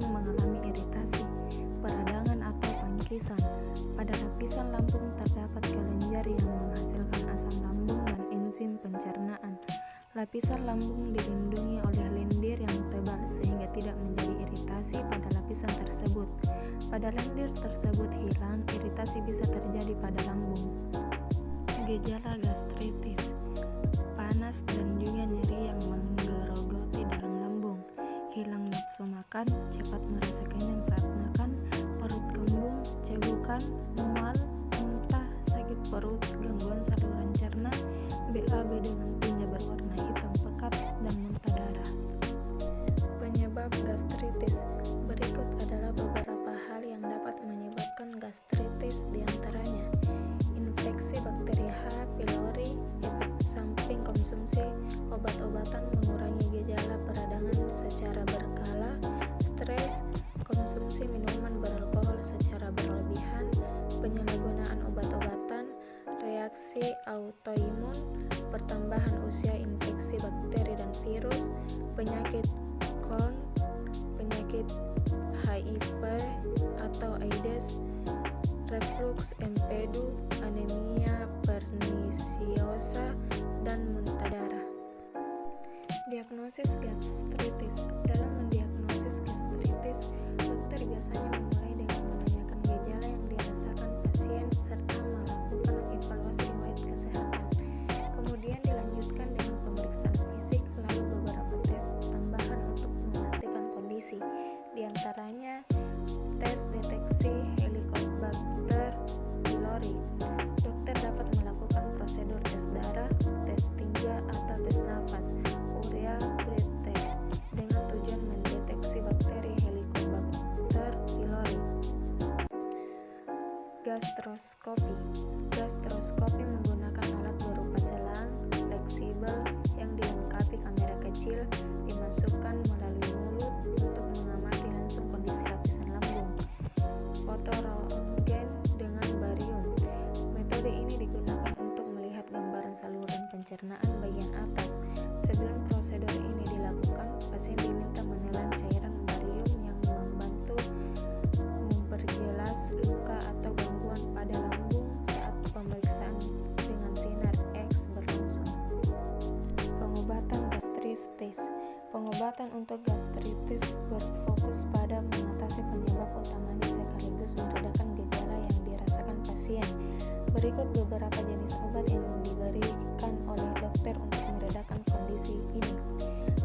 lambung mengalami iritasi, peradangan atau pangkisan. Pada lapisan lambung terdapat kelenjar yang menghasilkan asam lambung dan enzim pencernaan. Lapisan lambung dilindungi oleh lendir yang tebal sehingga tidak menjadi iritasi pada lapisan tersebut. Pada lendir tersebut hilang, iritasi bisa terjadi pada lambung. Gejala gastritis, panas dan juga nyeri yang menggerogoti dalam lambung, hilang nafsu makan, cepat merasa kenyang saat makan, perut kembung, cegukan, mual, muntah, sakit perut, gangguan saluran cerna, BAB dengan tinja berwarna hitam pekat, dan muntah darah. Penyebab gastritis. Berikut adalah beberapa hal yang dapat menyebabkan gastritis, diantaranya infeksi bakteri H. pylori, efek samping konsumsi obat-obatan mengurangi gejala peradangan secara berkala, stres, konsumsi minuman beralkohol secara berlebihan, penyalahgunaan obat-obatan, reaksi autoimun, pertambahan usia infeksi bakteri dan virus, penyakit Crohn, penyakit HIV atau AIDS, reflux empedu, anemia pernisiosa, dan muntah darah. Diagnosis gastritis. Dalam mendiagnosis gastritis, dokter biasanya memulai dengan menanyakan gejala yang dirasakan pasien serta melakukan evaluasi riwayat kesehatan. Kemudian dilanjutkan dengan pemeriksaan fisik, lalu beberapa tes tambahan untuk memastikan kondisi. Di antaranya tes deteksi Helicobacter pylori. Dokter dapat melakukan prosedur tes darah, tes tinja atau tes nafas, urea breath test, dengan tujuan mendeteksi bakteri Helicobacter pylori. Gastroskopi. Gastroskopi menggunakan alat berupa selang fleksibel yang dilengkapi kamera kecil dimasukkan melalui mulut untuk mengamati langsung kondisi lapisan lambung. Foto röntgen dengan barium. Metode ini digunakan untuk melihat gambaran saluran pencernaan bagian atas. Sebelum prosedur ini dilakukan, pasien diminta menelan cairan barium yang membantu memperjelas luka atau gangguan pada lambung saat pemeriksaan dengan sinar X berlangsung. Pengobatan gastritis. Pengobatan untuk gastritis berfokus pada mengatasi penyebab utamanya sekaligus meredakan gejala yang dirasakan pasien. Berikut beberapa jenis obat yang diberikan oleh dokter untuk meredakan kondisi ini.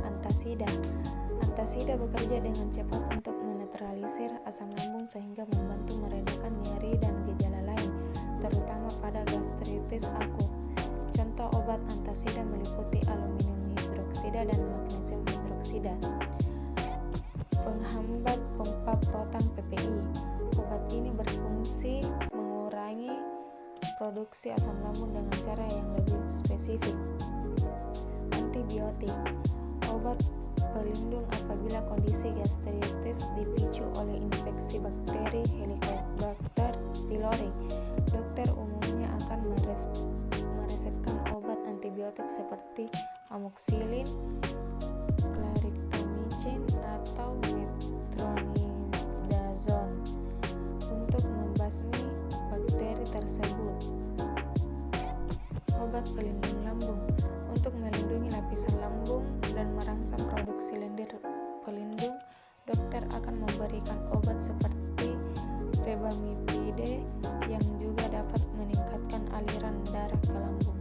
Antasida. Antasida bekerja dengan cepat untuk menetralisir asam lambung sehingga membantu meredakan nyeri dan gejala lain, terutama pada gastritis akut. Contoh obat antasida meliputi aluminium hidroksida dan magnesium hidroksida. Penghambat pompa proton PPI. Obat ini berfungsi mengurangi produksi asam lambung dengan cara yang lebih spesifik. Antibiotik. Obat pelindung apabila kondisi gastritis dipicu oleh infeksi bakteri Helicobacter pylori. Dokter umumnya akan meresepkan obat antibiotik seperti amoxicillin, clarithromycin, atau metronidazole untuk membasmi bakteri tersebut. Obat pelindung lambung. Untuk melindungi lapisan lambung dan merangsang produksi lendir pelindung, dokter akan memberikan obat seperti rebamipide yang juga dapat meningkatkan aliran darah ke lambung.